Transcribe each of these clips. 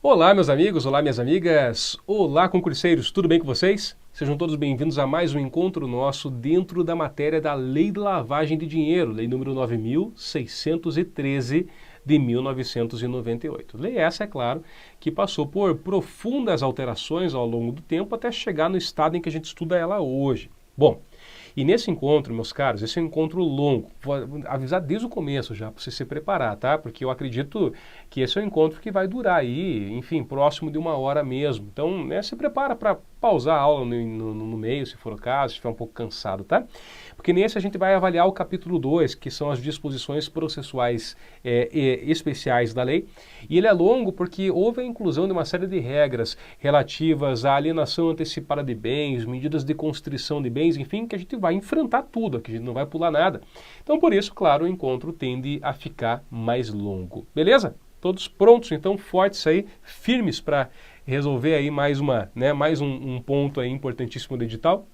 Olá, meus amigos, olá, minhas amigas, olá, concurseiros, tudo bem com vocês? Sejam todos bem-vindos a mais um encontro nosso dentro da matéria da Lei de Lavagem de Dinheiro, Lei número 9.613 de 1998. Lei essa, é claro, que passou por profundas alterações ao longo do tempo até chegar no estado em que a gente estuda ela hoje. Bom, e nesse encontro, meus caros, esse é um encontro longo. Vou avisar desde o começo já, para você se preparar, tá? Porque eu acredito que esse é um encontro que vai durar aí, enfim, próximo de 1 hora mesmo. Então, né, se prepara para pausar a aula no meio, se for o caso, se estiver um pouco cansado, tá? Porque nesse a gente vai avaliar o capítulo 2, que são as disposições processuais especiais da lei. E ele é longo porque houve a inclusão de uma série de regras relativas à alienação antecipada de bens, medidas de constrição de bens, enfim, que a gente vai enfrentar tudo, aqui a gente não vai pular nada. Então, por isso, claro, o encontro tende a ficar mais longo. Beleza? Todos prontos, então, fortes aí, firmes para resolver aí mais um ponto aí importantíssimo do edital.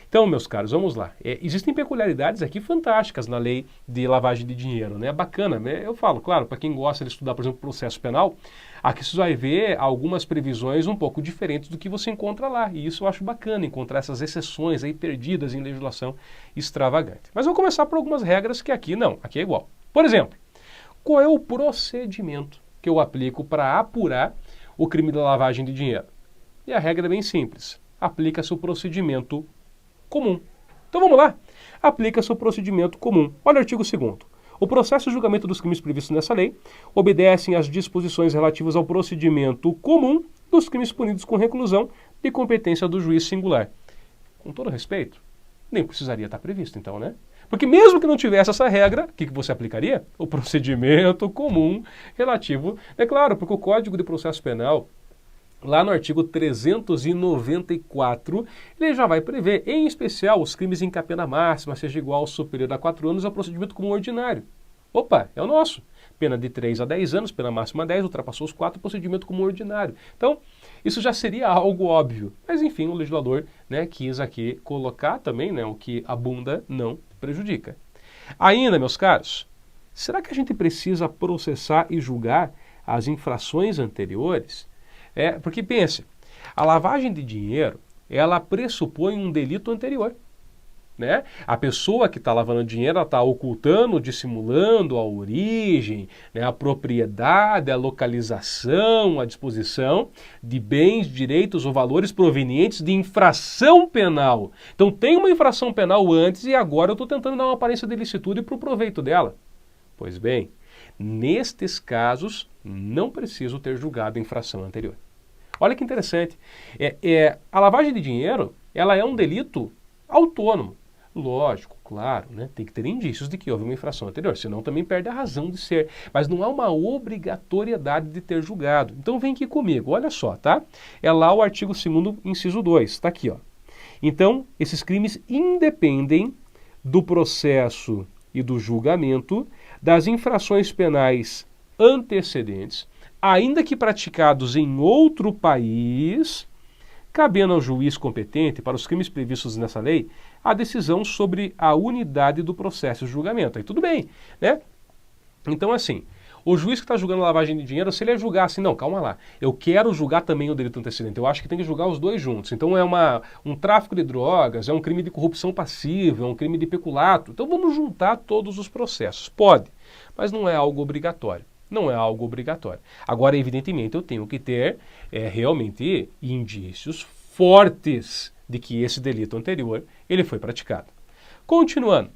Então, meus caros, vamos lá. Existem peculiaridades aqui fantásticas na lei de lavagem de dinheiro, né? Bacana, né? Eu falo, claro, para quem gosta de estudar, por exemplo, processo penal, aqui você vai ver algumas previsões um pouco diferentes do que você encontra lá. E isso eu acho bacana, encontrar essas exceções aí perdidas em legislação extravagante. Mas eu vou começar por algumas regras que aqui não, aqui é igual. Por exemplo, qual é o procedimento que eu aplico para apurar o crime da lavagem de dinheiro? E a regra é bem simples. Aplica-se o procedimento comum. Então vamos lá. Aplica-se o procedimento comum. Olha o artigo 2º. O processo e julgamento dos crimes previstos nessa lei obedecem às disposições relativas ao procedimento comum dos crimes punidos com reclusão de competência do juiz singular. Com todo respeito, nem precisaria estar previsto então, né? Porque mesmo que não tivesse essa regra, o que você aplicaria? O procedimento comum relativo, é claro, porque o Código de Processo Penal, lá no artigo 394, ele já vai prever, em especial, os crimes em que a pena máxima seja igual ou superior a 4 anos ao procedimento comum ordinário. Opa, é o nosso. Pena de 3 a 10 anos, pena máxima 10, ultrapassou os 4, procedimento comum ordinário. Então, isso já seria algo óbvio. Mas, enfim, o legislador, né, quis aqui colocar também, né, o que abunda não prejudica. Ainda, meus caros, será que a gente precisa processar e julgar as infrações anteriores? Porque pense, a lavagem de dinheiro, ela pressupõe um delito anterior, né? A pessoa que está lavando dinheiro, ela está ocultando, dissimulando a origem, né, a propriedade, a localização, a disposição de bens, direitos ou valores provenientes de infração penal. Então tem uma infração penal antes e agora eu estou tentando dar uma aparência de ilicitude para o proveito dela. Pois bem, nestes casos, não preciso ter julgado a infração anterior. Olha que interessante. A lavagem de dinheiro, ela é um delito autônomo. Lógico, claro, né? Tem que ter indícios de que houve uma infração anterior, senão também perde a razão de ser. Mas não há uma obrigatoriedade de ter julgado. Então vem aqui comigo, olha só, tá? É lá o artigo 2º, inciso 2, está aqui, ó. Então, esses crimes independem do processo e do julgamento das infrações penais antecedentes, ainda que praticados em outro país, cabendo ao juiz competente para os crimes previstos nessa lei a decisão sobre a unidade do processo de julgamento. Aí tudo bem, né? Então, assim, o juiz que está julgando lavagem de dinheiro, se ele julgar assim, não, calma lá, eu quero julgar também o delito antecedente, eu acho que tem que julgar os dois juntos. Então é um tráfico de drogas, é um crime de corrupção passiva, é um crime de peculato. Então vamos juntar todos os processos. Pode, mas não é algo obrigatório. Não é algo obrigatório. Agora, evidentemente, eu tenho que ter realmente indícios fortes de que esse delito anterior ele foi praticado. Continuando.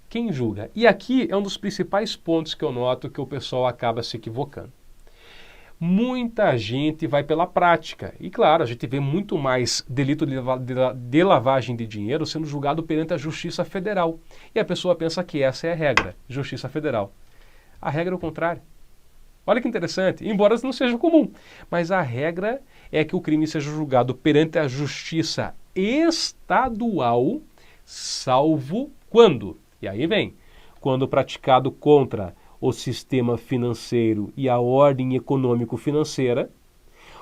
Quem julga? E aqui é um dos principais pontos que eu noto que o pessoal acaba se equivocando. Muita gente vai pela prática. E claro, a gente vê muito mais delito de lavagem de dinheiro sendo julgado perante a Justiça Federal. E a pessoa pensa que essa é a regra, Justiça Federal. A regra é o contrário. Olha que interessante, embora isso não seja comum, mas a regra é que o crime seja julgado perante a Justiça Estadual, salvo quando? E aí vem, quando praticado contra o sistema financeiro e a ordem econômico-financeira,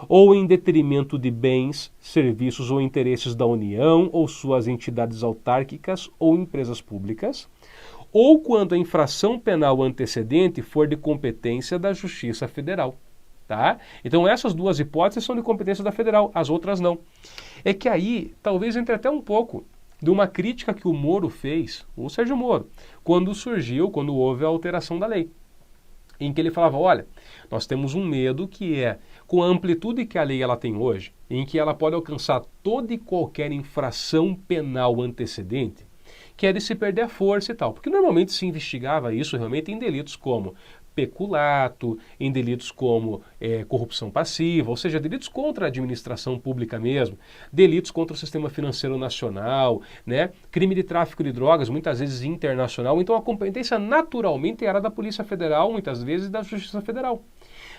ou em detrimento de bens, serviços ou interesses da União ou suas entidades autárquicas ou empresas públicas, ou quando a infração penal antecedente for de competência da Justiça Federal. Tá? Então essas duas hipóteses são de competência da federal, as outras não. É que aí talvez entre até um pouco de uma crítica que o Moro fez, o Sérgio Moro, quando houve a alteração da lei, em que ele falava, olha, nós temos um medo que é, com a amplitude que a lei ela tem hoje, em que ela pode alcançar toda e qualquer infração penal antecedente, que é de se perder a força e tal. Porque normalmente se investigava isso realmente em delitos como peculato, em delitos como corrupção passiva, ou seja, delitos contra a administração pública mesmo, delitos contra o sistema financeiro nacional, né? Crime de tráfico de drogas, muitas vezes internacional. Então a competência naturalmente era da Polícia Federal, muitas vezes da Justiça Federal.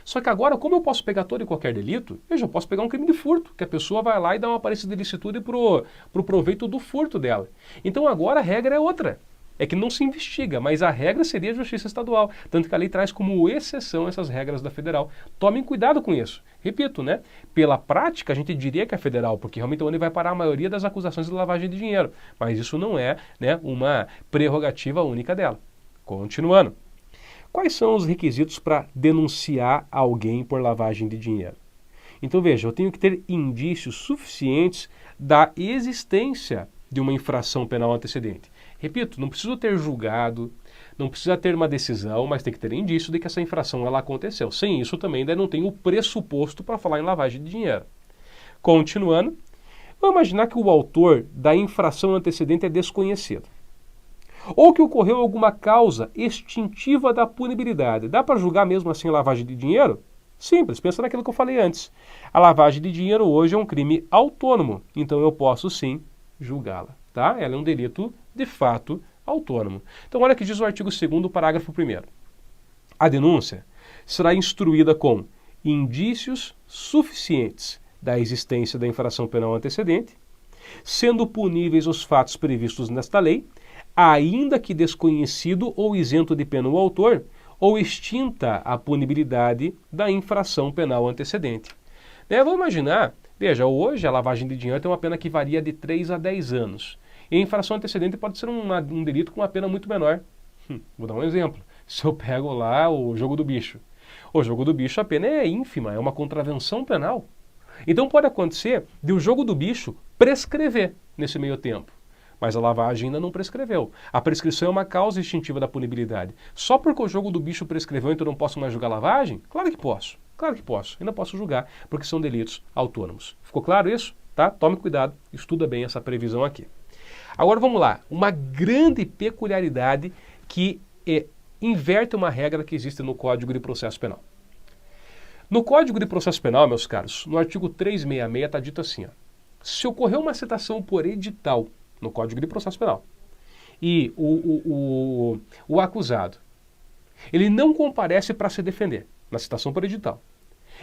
Só que agora, como eu posso pegar todo e qualquer delito, eu já posso pegar um crime de furto, que a pessoa vai lá e dá uma aparência de licitude pro proveito do furto dela. Então agora a regra é outra. É que não se investiga, mas a regra seria a Justiça Estadual. Tanto que a lei traz como exceção essas regras da federal. Tomem cuidado com isso. Repito, né? Pela prática, a gente diria que é federal, porque realmente é onde vai parar a maioria das acusações de lavagem de dinheiro. Mas isso não é, né, uma prerrogativa única dela. Continuando. Quais são os requisitos para denunciar alguém por lavagem de dinheiro? Então veja, eu tenho que ter indícios suficientes da existência de uma infração penal antecedente. Repito, não preciso ter julgado, não precisa ter uma decisão, mas tem que ter indício de que essa infração ela aconteceu. Sem isso também ainda não tem o pressuposto para falar em lavagem de dinheiro. Continuando, vamos imaginar que o autor da infração antecedente é desconhecido. Ou que ocorreu alguma causa extintiva da punibilidade. Dá para julgar mesmo assim a lavagem de dinheiro? Simples, pensa naquilo que eu falei antes. A lavagem de dinheiro hoje é um crime autônomo, então eu posso sim julgá-la. Tá? Ela é um delito, de fato, autônomo. Então olha o que diz o artigo 2º, parágrafo 1º. A denúncia será instruída com indícios suficientes da existência da infração penal antecedente, sendo puníveis os fatos previstos nesta lei, ainda que desconhecido ou isento de pena o autor, ou extinta a punibilidade da infração penal antecedente. Vamos imaginar, veja, hoje a lavagem de dinheiro tem uma pena que varia de 3 a 10 anos. E a infração antecedente pode ser um delito com uma pena muito menor. Vou dar um exemplo. Se eu pego lá o jogo do bicho. O jogo do bicho, a pena é ínfima, é uma contravenção penal. Então pode acontecer de o jogo do bicho prescrever nesse meio tempo. Mas a lavagem ainda não prescreveu. A prescrição é uma causa extintiva da punibilidade. Só porque o jogo do bicho prescreveu, então eu não posso mais julgar lavagem? Claro que posso. Claro que posso. Ainda posso julgar, porque são delitos autônomos. Ficou claro isso? Tá? Tome cuidado, estuda bem essa previsão aqui. Agora vamos lá. Uma grande peculiaridade que inverte uma regra que existe no Código de Processo Penal. No Código de Processo Penal, meus caros, no artigo 366 está dito assim, ó, se ocorrer uma citação por edital no Código de Processo Penal e o acusado, ele não comparece para se defender na citação por edital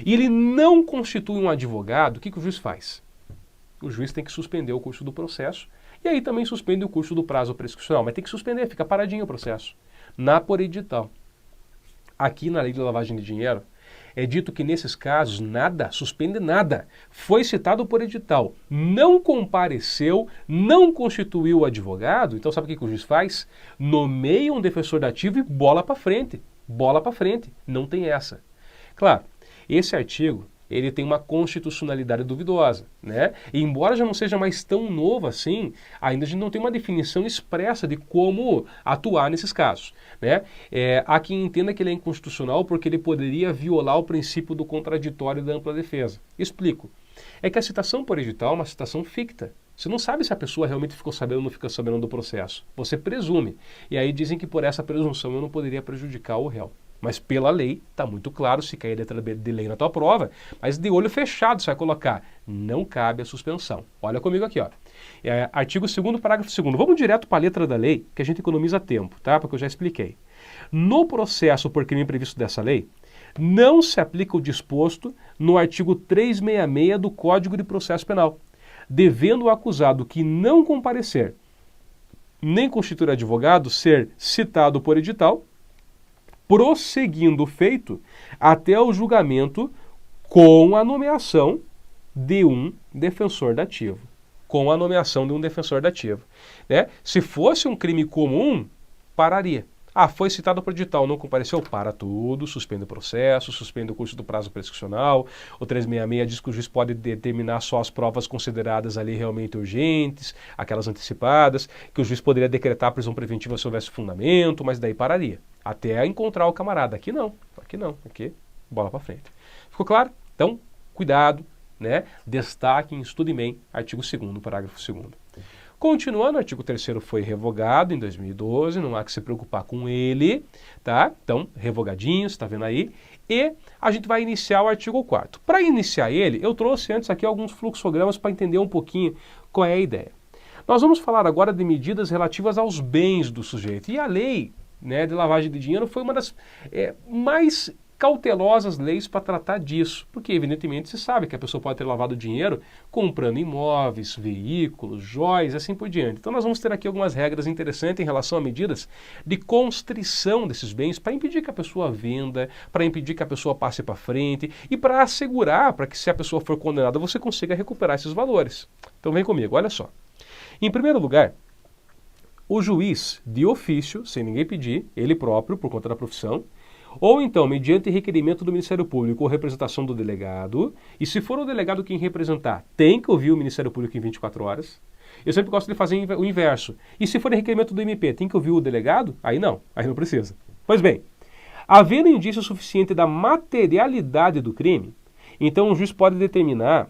e ele não constitui um advogado, o que o juiz faz? O juiz tem que suspender o curso do processo e aí também suspende o curso do prazo prescricional, mas tem que suspender, fica paradinho o processo. Na por edital. Aqui na lei de lavagem de dinheiro, é dito que nesses casos nada, suspende nada. Foi citado por edital, não compareceu, não constituiu o advogado, então sabe o que o juiz faz? Nomeia um defensor dativo e bola para frente. Bola para frente. Não tem essa. Claro, esse artigo ele tem uma constitucionalidade duvidosa, né? E embora já não seja mais tão novo assim, ainda a gente não tem uma definição expressa de como atuar nesses casos, né? Há quem entenda que ele é inconstitucional porque ele poderia violar o princípio do contraditório e da ampla defesa. Explico. É que a citação por edital é uma citação ficta. Você não sabe se a pessoa realmente ficou sabendo ou não ficou sabendo do processo. Você presume. E aí dizem que por essa presunção eu não poderia prejudicar o réu. Mas pela lei, está muito claro, se cair letra de lei na tua prova, mas de olho fechado você vai colocar, não cabe a suspensão. Olha comigo aqui, ó. Artigo 2º, parágrafo 2º. Vamos direto para a letra da lei, que a gente economiza tempo, tá? Porque eu já expliquei. No processo por crime previsto dessa lei, não se aplica o disposto no artigo 366 do Código de Processo Penal, devendo o acusado que não comparecer, nem constituir advogado, ser citado por edital, prosseguindo o feito até o julgamento com a nomeação de um defensor dativo. Com a nomeação de um defensor dativo. Né? Se fosse um crime comum, pararia. Ah, foi citado por edital, não compareceu, para tudo, suspende o processo, suspende o curso do prazo prescricional. O 366 diz que o juiz pode determinar só as provas consideradas ali realmente urgentes, aquelas antecipadas, que o juiz poderia decretar a prisão preventiva se houvesse fundamento, mas daí pararia, até encontrar o camarada. Aqui não, aqui bola para frente. Ficou claro? Então, cuidado, né? Destaquem, estudem bem, artigo 2º, parágrafo 2º. Continuando, o artigo 3º foi revogado em 2012, não há que se preocupar com ele, tá? Então, revogadinho, você está vendo aí. E a gente vai iniciar o artigo 4º. Para iniciar ele, eu trouxe antes aqui alguns fluxogramas para entender um pouquinho qual é a ideia. Nós vamos falar agora de medidas relativas aos bens do sujeito. E a lei, né, de lavagem de dinheiro foi uma das mais cautelosas leis para tratar disso, porque evidentemente se sabe que a pessoa pode ter lavado dinheiro comprando imóveis, veículos, joias, assim por diante. Então nós vamos ter aqui algumas regras interessantes em relação a medidas de constrição desses bens para impedir que a pessoa venda, para impedir que a pessoa passe para frente e para assegurar para que se a pessoa for condenada você consiga recuperar esses valores. Então vem comigo, olha só. Em primeiro lugar, o juiz de ofício, sem ninguém pedir, ele próprio, por conta da profissão, ou então, mediante requerimento do Ministério Público ou representação do delegado, e se for o delegado quem representar, tem que ouvir o Ministério Público em 24 horas. Eu sempre gosto de fazer o inverso. E se for requerimento do MP, tem que ouvir o delegado? Aí não precisa. Pois bem, havendo indício suficiente da materialidade do crime, então o juiz pode determinar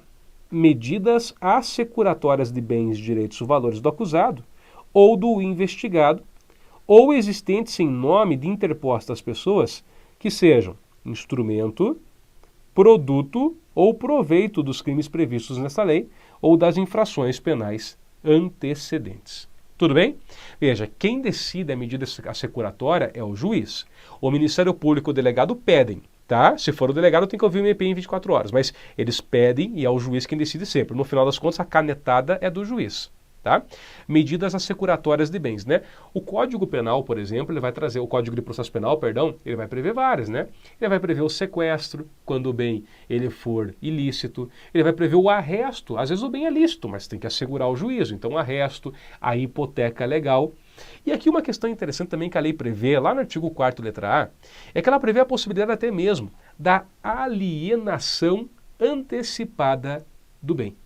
medidas assecuratórias de bens, direitos ou valores do acusado ou do investigado, ou existentes em nome de interpostas pessoas que sejam instrumento, produto ou proveito dos crimes previstos nesta lei ou das infrações penais antecedentes. Tudo bem? Veja, quem decide a medida assecuratória é o juiz. O Ministério Público e o delegado pedem, tá? Se for o delegado tem que ouvir o MP em 24 horas, mas eles pedem e é o juiz quem decide sempre. No final das contas, a canetada é do juiz. Tá? Medidas assecuratórias de bens, né? O Código Penal, por exemplo, ele vai trazer, o Código de Processo Penal, perdão, ele vai prever várias, né? Ele vai prever o sequestro, quando o bem ele for ilícito, ele vai prever o arresto, às vezes o bem é lícito, mas tem que assegurar o juízo, então o arresto, a hipoteca legal. E aqui uma questão interessante também que a lei prevê, lá no artigo 4º, letra A, é que ela prevê a possibilidade até mesmo da alienação antecipada do bem.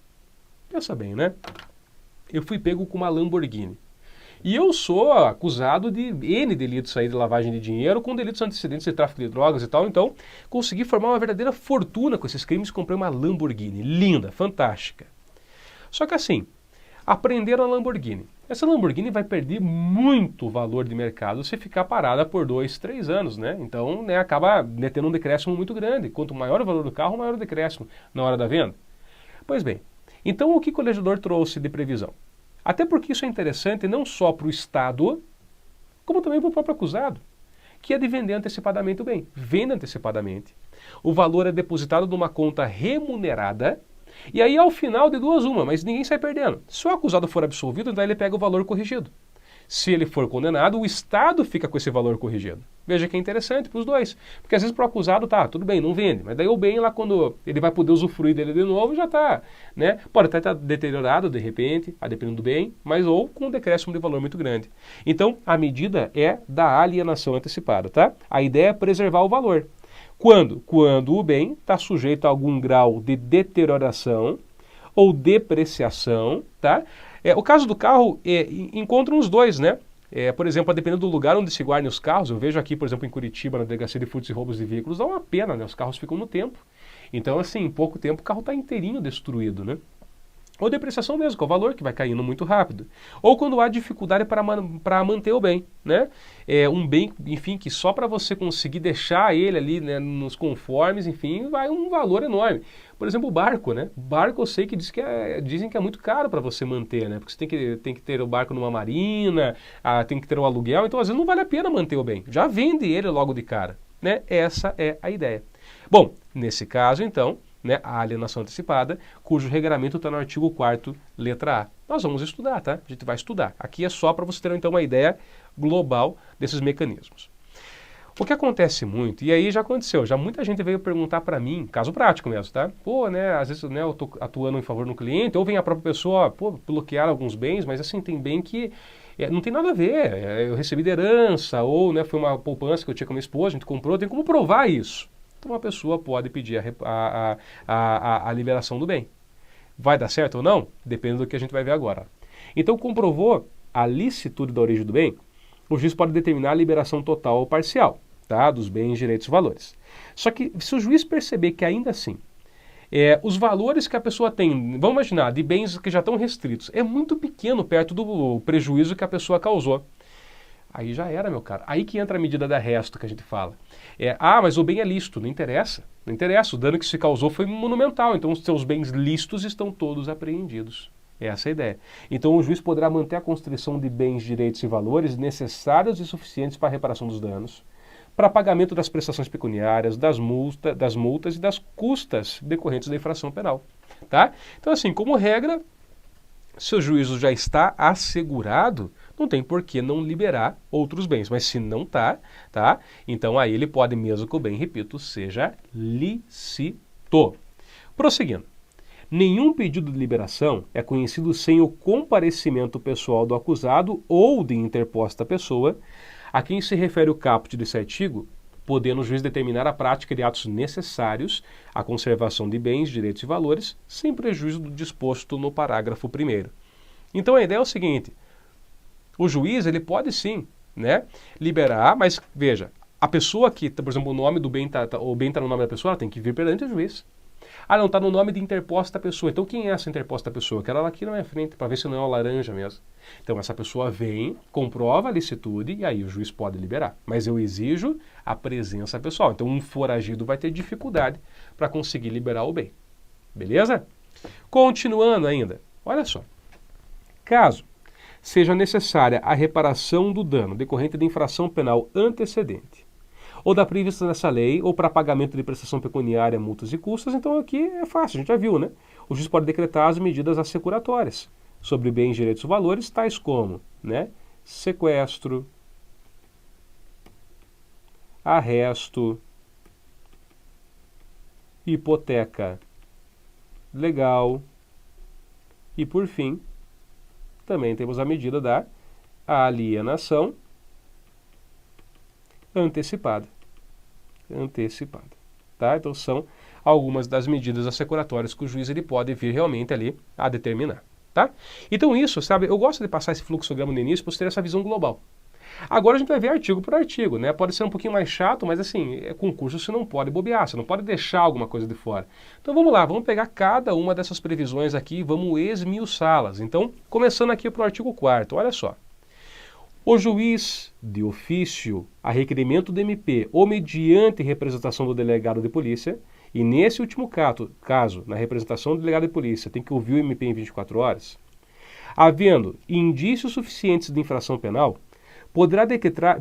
Pensa bem, né? Eu fui pego com uma Lamborghini. E eu sou acusado de N delitos aí de lavagem de dinheiro, com delitos antecedentes de tráfico de drogas e tal. Então, consegui formar uma verdadeira fortuna com esses crimes. Comprei uma Lamborghini. Linda, fantástica. Só que assim, apreenderam a Lamborghini. Essa Lamborghini vai perder muito valor de mercado se ficar parada por 2, 3 anos, né? Então, né, acaba tendo um decréscimo muito grande. Quanto maior o valor do carro, maior o decréscimo na hora da venda. Pois bem, então o que o legislador trouxe de previsão? Até porque isso é interessante não só para o Estado, como também para o próprio acusado, que é de vender antecipadamente o bem. Vende antecipadamente, o valor é depositado numa conta remunerada, e aí ao final de duas uma, mas ninguém sai perdendo. Se o acusado for absolvido, então ele pega o valor corrigido. Se ele for condenado, o Estado fica com esse valor corrigido. Veja que é interessante para os dois. Porque às vezes para o acusado, tá, tudo bem, não vende. Mas daí o bem lá, quando ele vai poder usufruir dele de novo, já está, né? Pode até estar deteriorado de repente, a dependendo do bem, mas ou com um decréscimo de valor muito grande. Então, a medida é da alienação antecipada, tá? A ideia é preservar o valor. Quando? Quando o bem está sujeito a algum grau de deterioração ou depreciação, tá? O caso do carro encontram os dois, né? Por exemplo, dependendo do lugar onde se guardem os carros, eu vejo aqui, por exemplo, em Curitiba, na Delegacia de Furtos e Roubos de Veículos, dá uma pena, né? Os carros ficam no tempo. Então, assim, em pouco tempo o carro está inteirinho destruído, né? Ou depreciação mesmo, que é o valor que vai caindo muito rápido. Ou quando há dificuldade para manter o bem, né? Um bem, enfim, que só para você conseguir deixar ele ali, né, nos conformes, enfim, vai um valor enorme. Por exemplo, o barco, né? O barco eu sei que, dizem que é muito caro para você manter, né? Porque você tem que ter o barco numa marina, tem que ter o aluguel, então às vezes não vale a pena manter o bem. Já vende ele logo de cara, né? Essa é a ideia. Bom, nesse caso, então, né, a alienação antecipada, cujo regramento está no artigo 4º, letra A. Nós vamos estudar, tá? A gente vai estudar. Aqui é só para você ter, então, uma ideia global desses mecanismos. O que acontece muito, e aí já aconteceu, já muita gente veio perguntar para mim, caso prático mesmo, tá? Pô, né, às vezes, né, eu tô atuando em favor do cliente, ou vem a própria pessoa, pô, bloquear alguns bens, mas assim, tem bem que Não tem nada a ver, eu recebi de herança, ou né, foi uma poupança que eu tinha com a minha esposa, a gente comprou, tem como provar isso. Então a pessoa pode pedir a liberação do bem. Vai dar certo ou não? Depende do que a gente vai ver agora. Então comprovou a licitude da origem do bem, o juiz pode determinar a liberação total ou parcial, tá, dos bens, direitos e valores. Só que se o juiz perceber que ainda assim os valores que a pessoa tem, vamos imaginar, de bens que já estão restritos, é muito pequeno perto do prejuízo que a pessoa causou. Aí já era, meu caro. Aí que entra a medida da resto que a gente fala. Mas o bem é lícito. Não interessa. Não interessa. O dano que se causou foi monumental. Então os seus bens lícitos estão todos apreendidos. Essa é a ideia. Então o juiz poderá manter a constrição de bens, direitos e valores necessários e suficientes para a reparação dos danos, para pagamento das prestações pecuniárias, das multas e das custas decorrentes da infração penal. Tá? Então, assim, como regra, se o juízo já está assegurado, não tem por que não liberar outros bens. Mas se não está, tá? Então aí ele pode, mesmo que o bem, repito, seja lícito. Prosseguindo. Nenhum pedido de liberação é conhecido sem o comparecimento pessoal do acusado ou de interposta pessoa, a quem se refere o caput desse artigo, podendo o juiz determinar a prática de atos necessários à conservação de bens, direitos e valores, sem prejuízo do disposto no parágrafo 1º. Então a ideia é o seguinte, o juiz ele pode sim, né, liberar, mas veja, a pessoa que, por exemplo, o nome do bem o bem está no nome da pessoa, ela tem que vir perante o juiz. Não, está no nome de interposta pessoa. Então quem é essa interposta pessoa? Quero ela aqui na minha frente, para ver se não é uma laranja mesmo. Então essa pessoa vem, comprova a licitude e aí o juiz pode liberar. Mas eu exijo a presença pessoal. Então um foragido vai ter dificuldade para conseguir liberar o bem. Beleza? Continuando ainda, olha só. Caso seja necessária a reparação do dano decorrente de infração penal antecedente, ou da prevista nessa lei, ou para pagamento de prestação pecuniária, multas e custas, então aqui é fácil, a gente já viu, né? O juiz pode decretar as medidas assecuratórias sobre bens, direitos e valores, tais como, né, sequestro, arresto, hipoteca legal e, por fim, também temos a medida da alienação antecipada. Tá? Então são algumas das medidas assecuratórias que o juiz ele pode vir realmente ali a determinar. Tá? Então isso, sabe, eu gosto de passar esse fluxograma no início para você ter essa visão global. Agora a gente vai ver artigo por artigo, né? Pode ser um pouquinho mais chato, mas assim, concurso você não pode bobear, você não pode deixar alguma coisa de fora. Então vamos lá, vamos pegar cada uma dessas previsões aqui e vamos esmiuçá-las. Então, começando aqui para o artigo 4º, olha só. O juiz, de ofício, a requerimento do MP ou mediante representação do delegado de polícia, e nesse último caso, na representação do delegado de polícia, tem que ouvir o MP em 24 horas, havendo indícios suficientes de infração penal, poderá decretar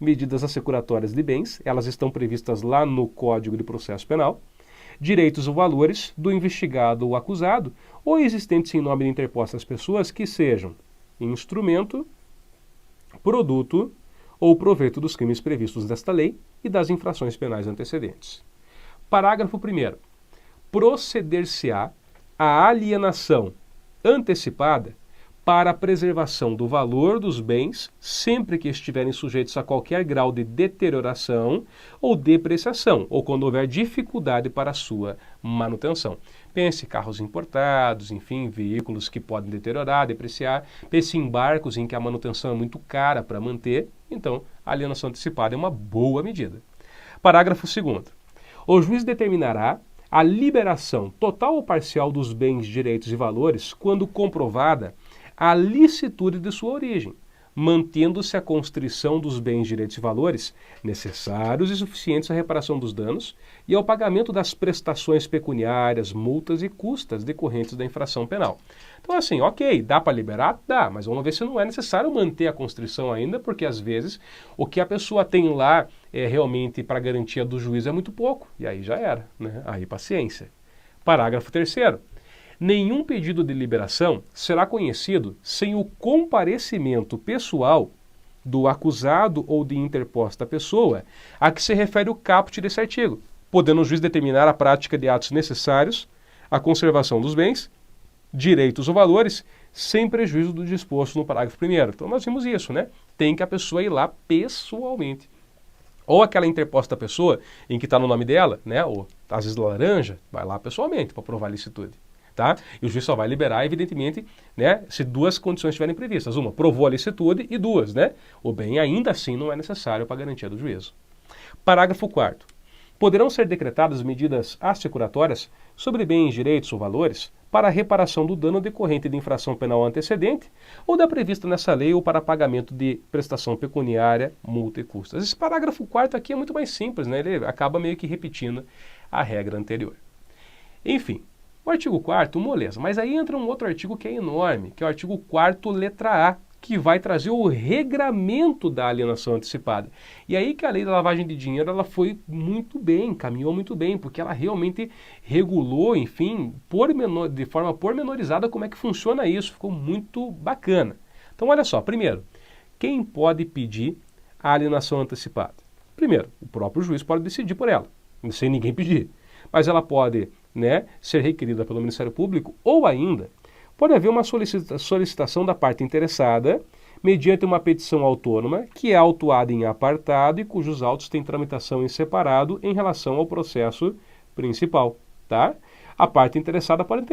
medidas assecuratórias de bens, elas estão previstas lá no Código de Processo Penal, direitos ou valores do investigado ou acusado, ou existentes em nome de interpostas pessoas que sejam instrumento, produto ou proveito dos crimes previstos desta lei e das infrações penais antecedentes. Parágrafo 1º. Proceder-se-á a alienação antecipada para a preservação do valor dos bens, sempre que estiverem sujeitos a qualquer grau de deterioração ou depreciação, ou quando houver dificuldade para a sua manutenção. Pense em carros importados, enfim, veículos que podem deteriorar, depreciar. Pense em barcos em que a manutenção é muito cara para manter. Então, a alienação antecipada é uma boa medida. Parágrafo 2º. O juiz determinará a liberação total ou parcial dos bens, direitos e valores quando comprovada a licitude de sua origem, mantendo-se a constrição dos bens, direitos e valores necessários e suficientes à reparação dos danos e ao pagamento das prestações pecuniárias, multas e custas decorrentes da infração penal. Então, assim, ok, dá para liberar? Dá, mas vamos ver se não é necessário manter a constrição ainda, porque às vezes o que a pessoa tem lá realmente para garantia do juiz é muito pouco, e aí já era, né? Aí paciência. Parágrafo 3º. Nenhum pedido de liberação será conhecido sem o comparecimento pessoal do acusado ou de interposta pessoa a que se refere o caput desse artigo, podendo o juiz determinar a prática de atos necessários à conservação dos bens, direitos ou valores sem prejuízo do disposto no parágrafo 1º. Então nós vimos isso, né? Tem que a pessoa ir lá pessoalmente. Ou aquela interposta pessoa em que está no nome dela, né? Ou às vezes laranja, vai lá pessoalmente para provar a licitude. Tá? E o juiz só vai liberar, evidentemente, né, se duas condições estiverem previstas. Uma, provou a licitude, e duas, né? O bem ainda assim não é necessário para garantia do juízo. Parágrafo 4º. Poderão ser decretadas medidas assecuratórias sobre bens, direitos ou valores para a reparação do dano decorrente de infração penal antecedente ou da prevista nessa lei ou para pagamento de prestação pecuniária, multa e custas. Esse parágrafo 4º aqui é muito mais simples, né? Ele acaba meio que repetindo a regra anterior. Enfim, o artigo 4º, moleza, mas aí entra um outro artigo que é enorme, que é o artigo 4º, letra A, que vai trazer o regramento da alienação antecipada. E aí que a lei da lavagem de dinheiro ela foi muito bem, caminhou muito bem, porque ela realmente regulou, enfim, de forma pormenorizada como é que funciona isso. Ficou muito bacana. Então, olha só, primeiro, quem pode pedir a alienação antecipada? Primeiro, o próprio juiz pode decidir por ela, sem ninguém pedir. Mas ela pode, né, ser requerida pelo Ministério Público ou ainda pode haver uma solicitação da parte interessada mediante uma petição autônoma que é autuada em apartado e cujos autos têm tramitação em separado em relação ao processo principal, tá? A parte interessada pode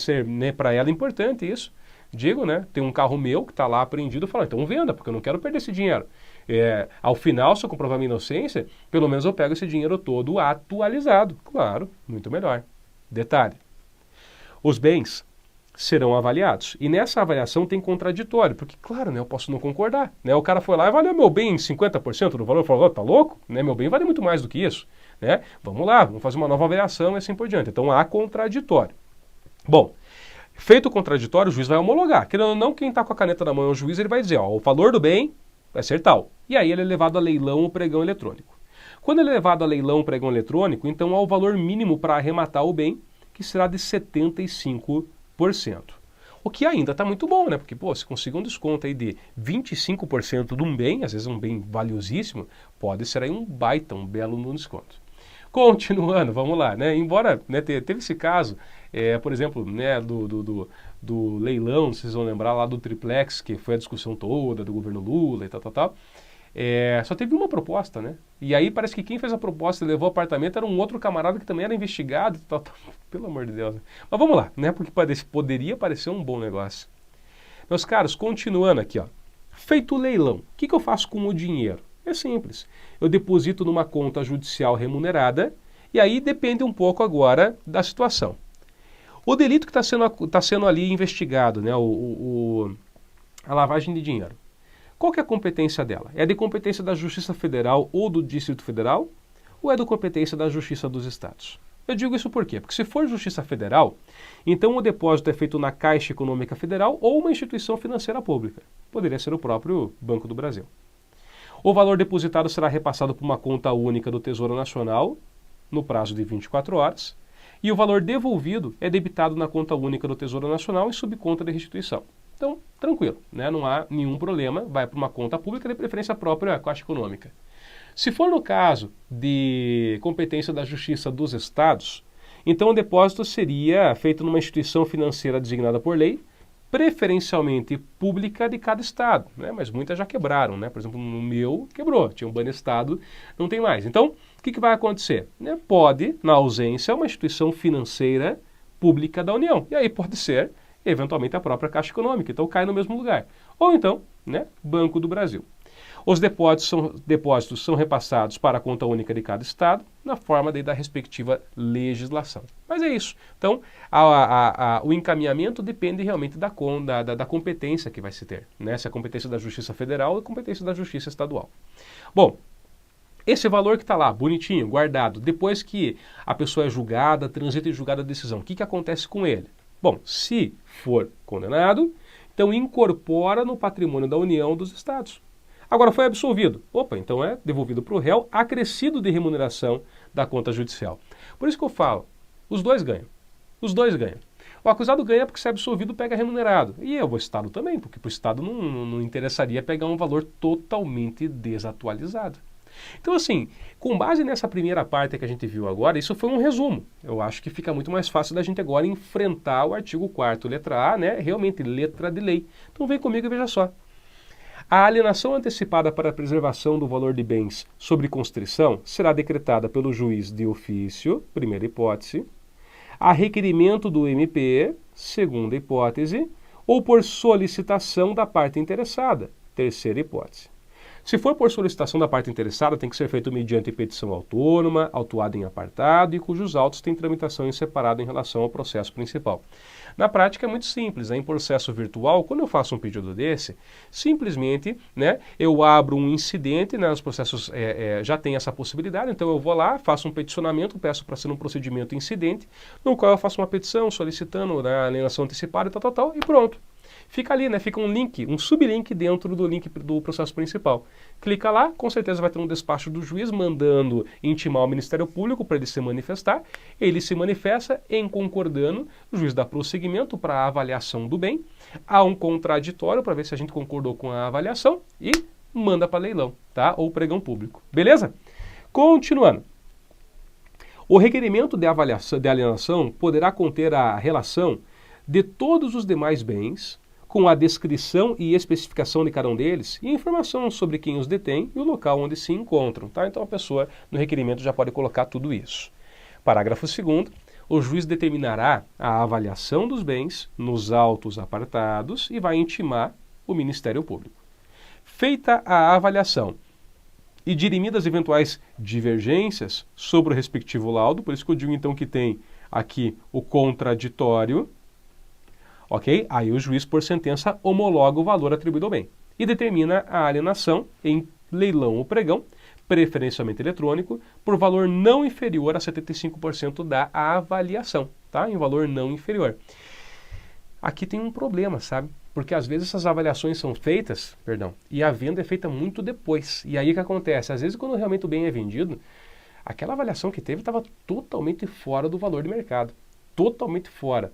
ser, né, para ela importante isso. Digo, né, tem um carro meu que está lá apreendido, fala, então venda, porque eu não quero perder esse dinheiro. Ao final, se eu comprovar minha inocência, pelo menos eu pego esse dinheiro todo atualizado. Claro, muito melhor. Detalhe, os bens serão avaliados. E nessa avaliação tem contraditório, porque, claro, né, eu posso não concordar. Né? O cara foi lá e avaliou meu bem em 50% do valor, falou, tá louco? Né? Meu bem vale muito mais do que isso. Né? Vamos lá, vamos fazer uma nova avaliação e assim por diante. Então há contraditório. Bom, feito o contraditório, o juiz vai homologar. Querendo ou não, quem está com a caneta na mão é o juiz, ele vai dizer, ó, o valor do bem vai ser tal. E aí ele é levado a leilão ou pregão eletrônico. Quando ele é levado a leilão ou pregão eletrônico, então há o valor mínimo para arrematar o bem, que será de 75%. O que ainda está muito bom, né? Porque, pô, se conseguir um desconto aí de 25% de um bem, às vezes um bem valiosíssimo, pode ser aí um baita, um belo desconto. Continuando, vamos lá, né? Embora, né, teve esse caso, por exemplo, né, do leilão, vocês vão lembrar lá do triplex, que foi a discussão toda do governo Lula e tal. Só teve uma proposta, né? E aí parece que quem fez a proposta e levou o apartamento era um outro camarada que também era investigado e tal. Pelo amor de Deus. Né? Mas vamos lá, né? Porque poderia parecer um bom negócio. Meus caros, continuando aqui, ó. Feito o leilão, o que eu faço com o dinheiro? É simples. Eu deposito numa conta judicial remunerada e aí depende um pouco agora da situação. O delito que está sendo ali investigado, né? A lavagem de dinheiro. Qual que é a competência dela? É de competência da Justiça Federal ou do Distrito Federal? Ou é de competência da Justiça dos Estados? Eu digo isso por quê? Porque se for Justiça Federal, então o depósito é feito na Caixa Econômica Federal ou uma instituição financeira pública. Poderia ser o próprio Banco do Brasil. O valor depositado será repassado por uma conta única do Tesouro Nacional, no prazo de 24 horas, e o valor devolvido é debitado na conta única do Tesouro Nacional em subconta de restituição. Então, tranquilo, né? Não há nenhum problema, vai para uma conta pública, de preferência própria à Caixa Econômica. Se for no caso de competência da Justiça dos Estados, então o depósito seria feito numa instituição financeira designada por lei, preferencialmente pública de cada estado, né? Mas muitas já quebraram, né? Por exemplo, no meu quebrou, tinha um Banestado, não tem mais. Então, o que vai acontecer? Pode, na ausência, uma instituição financeira pública da União. E aí pode ser eventualmente a própria Caixa Econômica, então cai no mesmo lugar. Ou então, né, Banco do Brasil. Os depósitos são repassados para a conta única de cada estado, na forma da respectiva legislação. Mas é isso. Então, o encaminhamento depende realmente da competência que vai se ter. Né? Se é a competência da Justiça Federal ou a competência da Justiça Estadual. Bom, esse valor que está lá, bonitinho, guardado, depois que a pessoa é julgada, transita em julgada a decisão, o que acontece com ele? Bom, se for condenado, então incorpora no patrimônio da União dos Estados. Agora foi absolvido. Opa, então é devolvido para o réu, acrescido de remuneração da conta judicial. Por isso que eu falo, os dois ganham. Os dois ganham. O acusado ganha porque se é absolvido pega remunerado. E o Estado também, porque para o Estado não interessaria pegar um valor totalmente desatualizado. Então, assim, com base nessa primeira parte que a gente viu agora, isso foi um resumo. Eu acho que fica muito mais fácil da gente agora enfrentar o artigo 4º, letra A, né? Realmente, letra de lei. Então, vem comigo e veja só. A alienação antecipada para a preservação do valor de bens sobre constrição será decretada pelo juiz de ofício, primeira hipótese, a requerimento do MP, segunda hipótese, ou por solicitação da parte interessada, terceira hipótese. Se for por solicitação da parte interessada, tem que ser feito mediante petição autônoma, autuada em apartado e cujos autos têm tramitação em separado em relação ao processo principal. Na prática é muito simples, em processo virtual, quando eu faço um pedido desse, simplesmente, né, eu abro um incidente, né, os processos já tem essa possibilidade, então eu vou lá, faço um peticionamento, peço para ser um procedimento incidente, no qual eu faço uma petição solicitando, né, a alienação antecipada e tal, e pronto. Fica ali, né? Fica um link, um sublink dentro do link do processo principal. Clica lá, com certeza vai ter um despacho do juiz mandando intimar o Ministério Público para ele se manifestar. Ele se manifesta em concordando, o juiz dá prosseguimento para a avaliação do bem, há um contraditório para ver se a gente concordou com a avaliação e manda para leilão, tá? Ou pregão público. Beleza? Continuando. O requerimento de avaliação de alienação poderá conter a relação de todos os demais bens, com a descrição e especificação de cada um deles e informação sobre quem os detém e o local onde se encontram. Tá? Então a pessoa no requerimento já pode colocar tudo isso. Parágrafo 2º. O juiz determinará a avaliação dos bens nos autos apartados e vai intimar o Ministério Público. Feita a avaliação e dirimidas eventuais divergências sobre o respectivo laudo, por isso que eu digo então que tem aqui o contraditório, ok? Aí o juiz, por sentença, homologa o valor atribuído ao bem e determina a alienação em leilão ou pregão, preferencialmente eletrônico, por valor não inferior a 75% da avaliação, tá? Em valor não inferior. Aqui tem um problema, sabe? Porque às vezes essas avaliações são feitas, e a venda é feita muito depois. E aí o que acontece? Às vezes quando realmente o bem é vendido, aquela avaliação que teve estava totalmente fora do valor de mercado. Totalmente fora.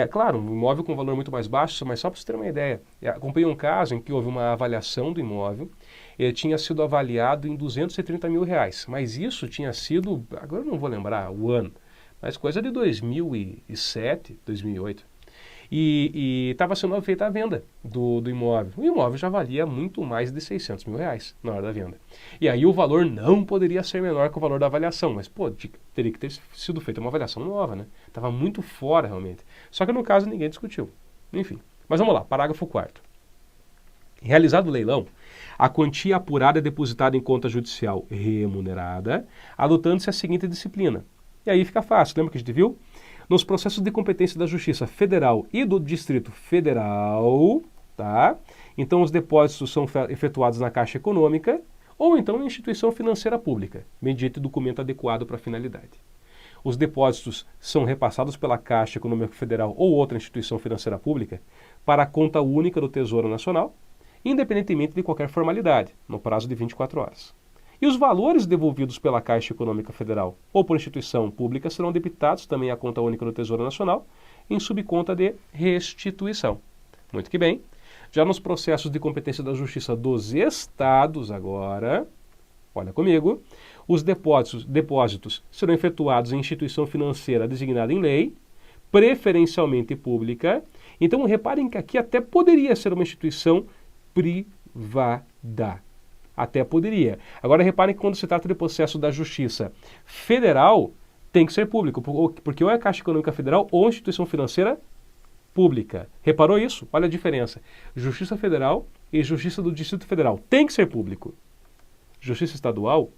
Claro, um imóvel com valor muito mais baixo, mas só para você ter uma ideia. Acompanhei um caso em que houve uma avaliação do imóvel, ele tinha sido avaliado em R$230 mil, mas isso tinha sido, agora eu não vou lembrar o ano, mas coisa de 2007, 2008. E estava sendo feita a venda do imóvel. O imóvel já valia muito mais de R$600 mil na hora da venda. E aí o valor não poderia ser menor que o valor da avaliação, mas teria que ter sido feita uma avaliação nova, né? Estava muito fora realmente. Só que no caso ninguém discutiu. Enfim, mas vamos lá, parágrafo 4º. Realizado o leilão, a quantia apurada é depositada em conta judicial remunerada, adotando-se a seguinte disciplina. E aí fica fácil, lembra que a gente viu? Nos processos de competência da Justiça Federal e do Distrito Federal, tá? Então os depósitos são efetuados na Caixa Econômica ou então em instituição financeira pública, mediante documento adequado para a finalidade. Os depósitos são repassados pela Caixa Econômica Federal ou outra instituição financeira pública para a conta única do Tesouro Nacional, independentemente de qualquer formalidade, no prazo de 24 horas. E os valores devolvidos pela Caixa Econômica Federal ou por instituição pública serão debitados também à conta única do Tesouro Nacional em subconta de restituição. Muito que bem. Já nos processos de competência da Justiça dos Estados agora, olha comigo, os depósitos serão efetuados em instituição financeira designada em lei, preferencialmente pública. Então reparem que aqui até poderia ser uma instituição privada. Até poderia. Agora reparem que quando se trata de processo da Justiça Federal, tem que ser público, porque ou é a Caixa Econômica Federal ou instituição financeira pública. Reparou isso? Olha a diferença. Justiça Federal e Justiça do Distrito Federal tem que ser público. Justiça Estadual,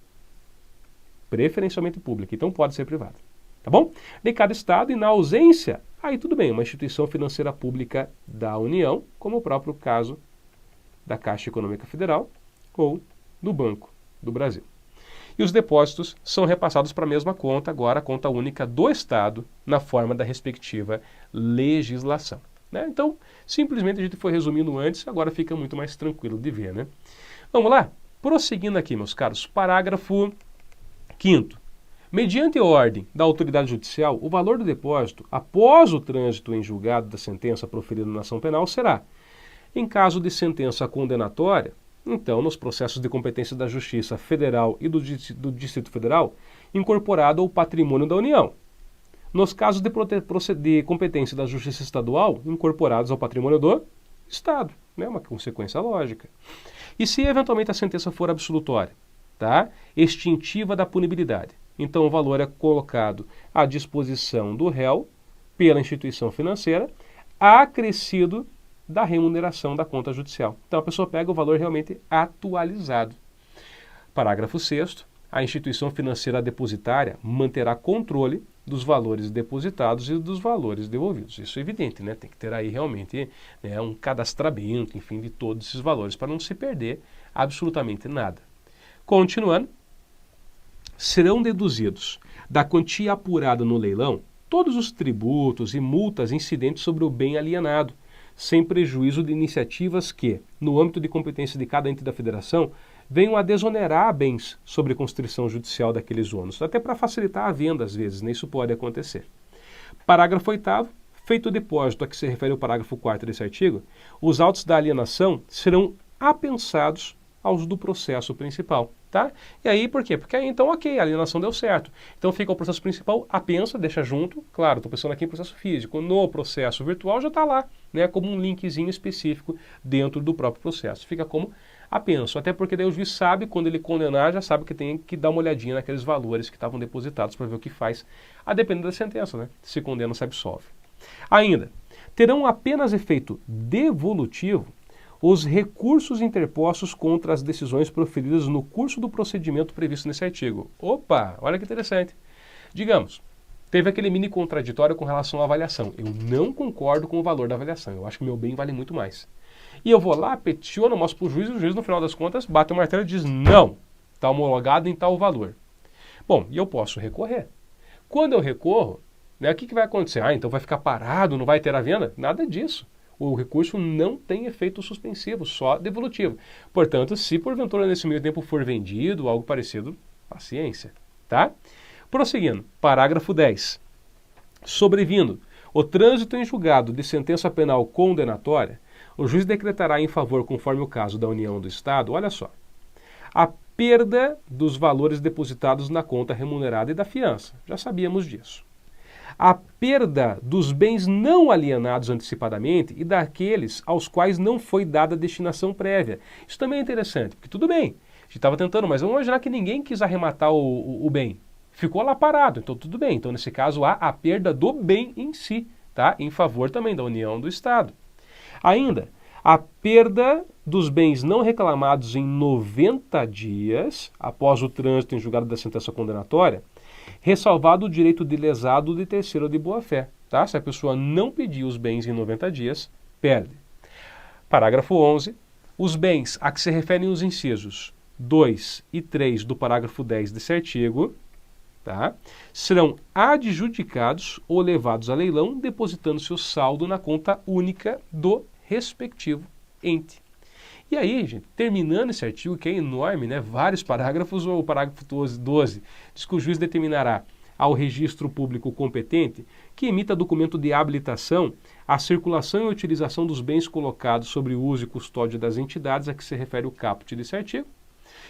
preferencialmente pública, então pode ser privada. Tá bom? De cada estado e na ausência, aí tudo bem, uma instituição financeira pública da União, como o próprio caso da Caixa Econômica Federal, ou do Banco do Brasil. E os depósitos são repassados para a mesma conta, agora a conta única do Estado, na forma da respectiva legislação. Né? Então, simplesmente a gente foi resumindo antes, agora fica muito mais tranquilo de ver. Né? Vamos lá? Prosseguindo aqui, meus caros, parágrafo 5º. Mediante ordem da autoridade judicial, o valor do depósito, após o trânsito em julgado da sentença proferida na ação penal, será, em caso de sentença condenatória, Então, nos processos de competência da Justiça Federal e do Distrito Federal, incorporado ao patrimônio da União. Nos casos de competência da Justiça Estadual, incorporados ao patrimônio do Estado. Né? Uma consequência lógica. E se eventualmente a sentença for absolutória, tá? Extintiva da punibilidade, então o valor é colocado à disposição do réu pela instituição financeira, acrescido da remuneração da conta judicial. Então a pessoa pega o valor realmente atualizado. Parágrafo 6º. A instituição financeira depositária manterá controle dos valores depositados e dos valores devolvidos. Isso é evidente, né? Tem que ter aí realmente, né, um cadastramento, enfim, de todos esses valores para não se perder absolutamente nada. Continuando, serão deduzidos da quantia apurada no leilão todos os tributos e multas incidentes sobre o bem alienado, sem prejuízo de iniciativas que, no âmbito de competência de cada ente da federação, venham a desonerar bens sobre constrição judicial daqueles ônus, até para facilitar a venda às vezes, né? Isso pode acontecer. Parágrafo 8º, feito o depósito a que se refere o parágrafo 4º desse artigo, os autos da alienação serão apensados aos do processo principal, tá? E aí, por quê? Porque aí, então, ok, a alienação deu certo. Então fica o processo principal, apensa, deixa junto, claro, estou pensando aqui em processo físico, no processo virtual já está lá, né, como um linkzinho específico dentro do próprio processo. Fica como apenso, até porque daí o juiz sabe, quando ele condenar, já sabe que tem que dar uma olhadinha naqueles valores que estavam depositados para ver o que faz, a depender da sentença, né? Se condena ou se absolve. Ainda, terão apenas efeito devolutivo os recursos interpostos contra as decisões proferidas no curso do procedimento previsto nesse artigo. Opa, olha que interessante. Digamos, teve aquele mini contraditório com relação à avaliação. Eu não concordo com o valor da avaliação, eu acho que meu bem vale muito mais. E eu vou lá, peticiono, mostro para o juiz, e o juiz, no final das contas, bate o martelo e diz, não, está homologado em tal valor. Bom, e eu posso recorrer. Quando eu recorro, né, o que vai acontecer? Ah, então vai ficar parado, não vai ter a venda? Nada disso. O recurso não tem efeito suspensivo, só devolutivo. Portanto, se porventura nesse meio tempo for vendido ou algo parecido, paciência, tá? Prosseguindo, parágrafo 10. Sobrevindo o trânsito em julgado de sentença penal condenatória, o juiz decretará em favor, conforme o caso da União do Estado, olha só, a perda dos valores depositados na conta remunerada e da fiança. Já sabíamos disso. A perda dos bens não alienados antecipadamente e daqueles aos quais não foi dada destinação prévia. Isso também é interessante, porque tudo bem, a gente estava tentando, mas vamos imaginar que ninguém quis arrematar o bem. Ficou lá parado, então tudo bem. Então, nesse caso, há a perda do bem em si, tá? Em favor também da União do Estado. Ainda, a perda dos bens não reclamados em 90 dias, após o trânsito em julgado da sentença condenatória, ressalvado o direito de lesado de terceiro de boa-fé. Tá? Se a pessoa não pedir os bens em 90 dias, perde. Parágrafo 11. Os bens a que se referem os incisos 2 e 3 do parágrafo 10 desse artigo, tá, serão adjudicados ou levados a leilão, depositando seu saldo na conta única do respectivo ente. E aí, gente, terminando esse artigo, que é enorme, né, vários parágrafos, o parágrafo 12 diz que o juiz determinará ao registro público competente que emita documento de habilitação à circulação e utilização dos bens colocados sobre o uso e custódia das entidades a que se refere o caput desse artigo.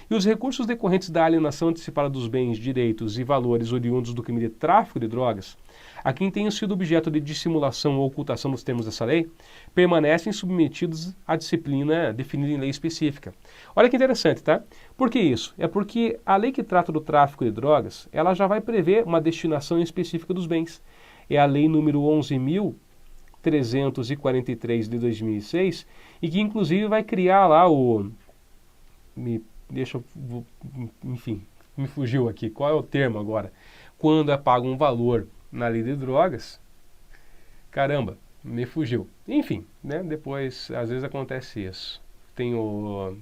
E os recursos decorrentes da alienação antecipada dos bens, direitos e valores oriundos do crime de tráfico de drogas, a quem tenham sido objeto de dissimulação ou ocultação nos termos dessa lei, permanecem submetidos à disciplina definida em lei específica. Olha que interessante, tá? Por que isso? É porque a lei que trata do tráfico de drogas, ela já vai prever uma destinação específica dos bens. É a lei número 11.343 de 2006, e que inclusive vai criar lá o... Enfim, me fugiu aqui. Qual é o termo agora? Quando é pago um valor na lei de drogas, caramba, me fugiu. Enfim, né? Depois, às vezes acontece isso. Tem o...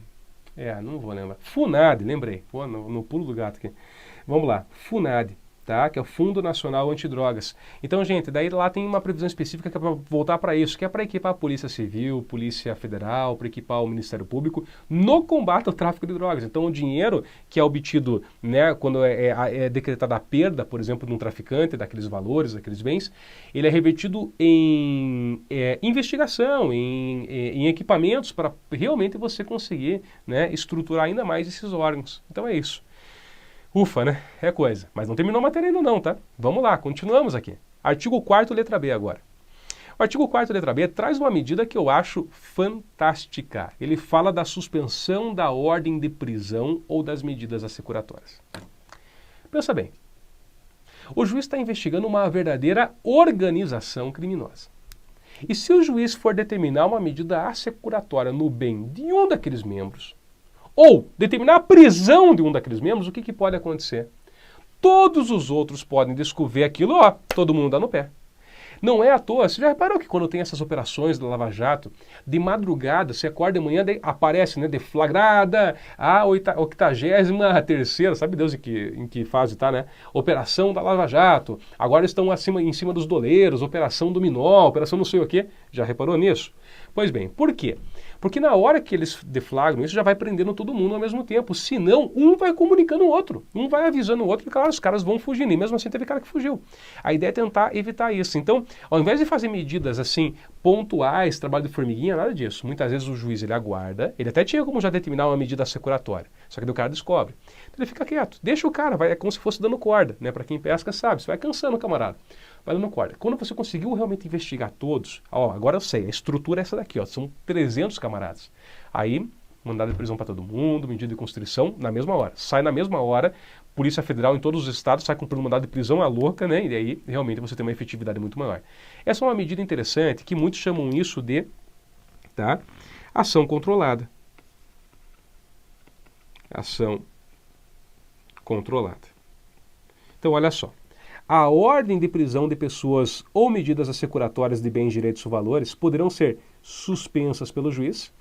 não vou lembrar. FUNAD, lembrei. Pô, no pulo do gato aqui. Vamos lá. FUNAD. tá? Que é o Fundo Nacional Antidrogas. Então, gente, daí lá tem uma previsão específica que é para voltar para isso, que é para equipar a Polícia Civil, Polícia Federal, para equipar o Ministério Público no combate ao tráfico de drogas. Então, o dinheiro que é obtido, né, quando é decretada a perda, por exemplo, de um traficante, daqueles valores, daqueles bens, ele é revertido em investigação, em equipamentos para realmente você conseguir, né, estruturar ainda mais esses órgãos. Então, é isso. Ufa, né? É coisa. Mas não terminou a matéria ainda não, tá? Vamos lá, continuamos aqui. Artigo 4º, letra B agora. O artigo 4º, letra B, traz uma medida que eu acho fantástica. Ele fala da suspensão da ordem de prisão ou das medidas assecuratórias. Pensa bem. O juiz está investigando uma verdadeira organização criminosa. E se o juiz for determinar uma medida assecuratória no bem de um daqueles membros, ou determinar a prisão de um daqueles membros, o que pode acontecer? Todos os outros podem descobrir aquilo, ó, todo mundo dá no pé. Não é à toa, você já reparou que quando tem essas operações da Lava Jato, de madrugada, você acorda de manhã, aparece, né, deflagrada a 83ª, sabe Deus em que fase está, né? Operação da Lava Jato, agora estão em cima dos doleiros, operação dominó, operação não sei o quê. Já reparou nisso? Pois bem, por quê? Porque na hora que eles deflagram isso, já vai prendendo todo mundo ao mesmo tempo. Senão, um vai comunicando o outro. Um vai avisando o outro e, claro, os caras vão fugindo. E mesmo assim teve cara que fugiu. A ideia é tentar evitar isso. Então, ao invés de fazer medidas assim, pontuais, trabalho de formiguinha, nada disso. Muitas vezes o juiz, ele aguarda. Ele até tinha como já determinar uma medida assecuratória. Só que daí o cara descobre. Então ele fica quieto. Deixa o cara, é como se fosse dando corda, né? Para quem pesca sabe. Você vai cansando o camarada. Vai dando corda. Quando você conseguiu realmente investigar todos, ó, agora eu sei, a estrutura é essa daqui, ó, são 300 camaradas. Aí, mandado de prisão para todo mundo, medida de constrição, na mesma hora. Sai na mesma hora, Polícia Federal em todos os estados sai cumprindo mandado de prisão à louca, né? E aí, realmente, você tem uma efetividade muito maior. Essa é uma medida interessante, que muitos chamam isso de, tá, ação controlada. Ação controlada. Então, olha só. A ordem de prisão de pessoas ou medidas assecuratórias de bens, direitos ou valores poderão ser suspensas pelo juiz,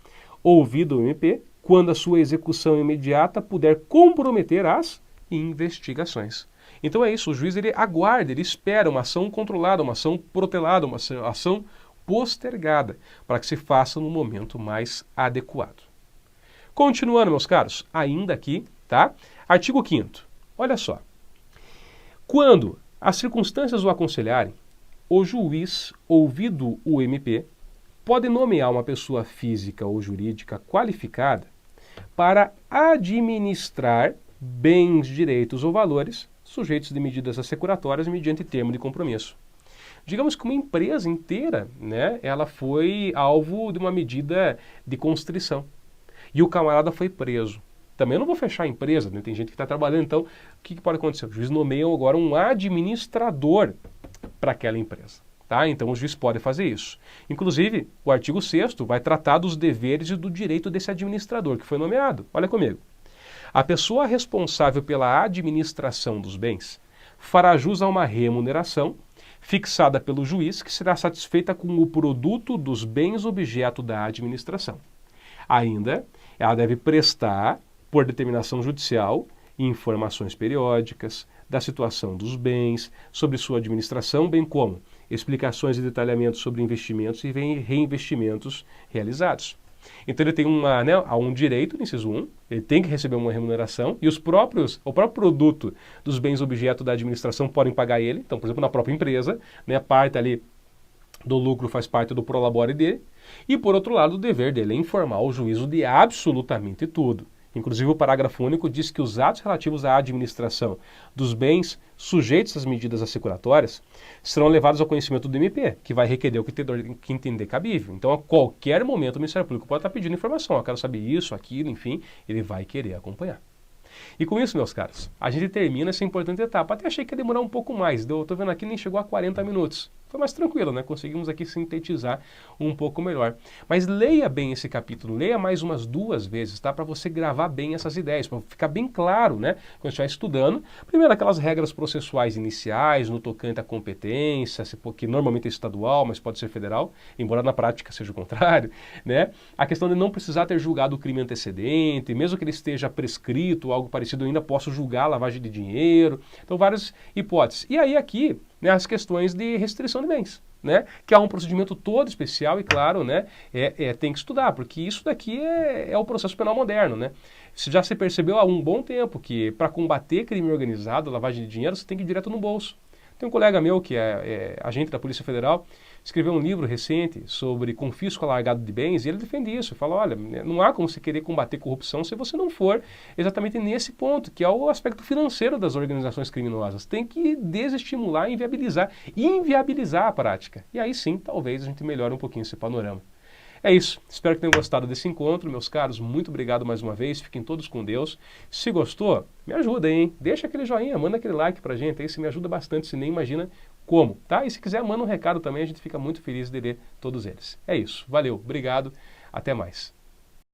ouvido o MP, quando a sua execução imediata puder comprometer as investigações. Então é isso, o juiz ele aguarda, ele espera uma ação controlada, uma ação protelada, uma ação postergada, para que se faça no momento mais adequado. Continuando, meus caros, ainda aqui, tá? Artigo 5º. Olha só. Quando as circunstâncias o aconselharem, o juiz, ouvido o MP, pode nomear uma pessoa física ou jurídica qualificada para administrar bens, direitos ou valores sujeitos de medidas assecuratórias mediante termo de compromisso. Digamos que uma empresa inteira, né, ela foi alvo de uma medida de constrição e o camarada foi preso. Também não vou fechar a empresa, né? Tem gente que está trabalhando, então o que pode acontecer? O juiz nomeia agora um administrador para aquela empresa. Tá? Então o juiz pode fazer isso. Inclusive, o artigo 6º vai tratar dos deveres e do direito desse administrador que foi nomeado. Olha comigo. A pessoa responsável pela administração dos bens fará jus a uma remuneração fixada pelo juiz que será satisfeita com o produto dos bens objeto da administração. Ainda, ela deve prestar, por determinação judicial, informações periódicas da situação dos bens, sobre sua administração, bem como explicações e detalhamentos sobre investimentos e reinvestimentos realizados. Então ele tem um direito, no inciso 1, ele tem que receber uma remuneração e o próprio produto dos bens objeto da administração podem pagar ele. Então, por exemplo, na própria empresa, né, parte ali do lucro faz parte do prolabore dele. E, por outro lado, o dever dele é informar o juízo de absolutamente tudo. Inclusive, o parágrafo único diz que os atos relativos à administração dos bens sujeitos às medidas assecuratórias serão levados ao conhecimento do MP, que vai requerer o que entender cabível. Então, a qualquer momento, o Ministério Público pode estar pedindo informação. Eu quero saber isso, aquilo, enfim, ele vai querer acompanhar. E com isso, meus caros, a gente termina essa importante etapa. Até achei que ia demorar um pouco mais. Eu estou vendo aqui, nem chegou a 40 minutos. Foi mais tranquilo, né? Conseguimos aqui sintetizar um pouco melhor. Mas leia bem esse capítulo, leia mais umas 2 vezes, tá? Para você gravar bem essas ideias, para ficar bem claro, né? Quando estiver estudando, primeiro aquelas regras processuais iniciais, no tocante à competência, que normalmente é estadual, mas pode ser federal, embora na prática seja o contrário, né? A questão de não precisar ter julgado o crime antecedente, mesmo que ele esteja prescrito ou algo parecido, eu ainda posso julgar a lavagem de dinheiro. Então, várias hipóteses. E aí aqui, né, as questões de restrição de bens, né, que é um procedimento todo especial e, claro, né, tem que estudar, porque isso daqui é o processo penal moderno, né. Já se percebeu há um bom tempo que para combater crime organizado, lavagem de dinheiro, você tem que ir direto no bolso. Tem um colega meu que é agente da Polícia Federal, escreveu um livro recente sobre confisco alargado de bens e ele defende isso. Fala, olha, não há como você querer combater corrupção se você não for exatamente nesse ponto, que é o aspecto financeiro das organizações criminosas. Tem que desestimular e inviabilizar a prática. E aí sim, talvez a gente melhore um pouquinho esse panorama. É isso. Espero que tenham gostado desse encontro, meus caros. Muito obrigado mais uma vez. Fiquem todos com Deus. Se gostou, me ajuda aí, hein? Deixa aquele joinha, manda aquele like pra gente. Aí você me ajuda bastante, você nem imagina como, tá? E se quiser, manda um recado também. A gente fica muito feliz de ler todos eles. É isso. Valeu. Obrigado. Até mais.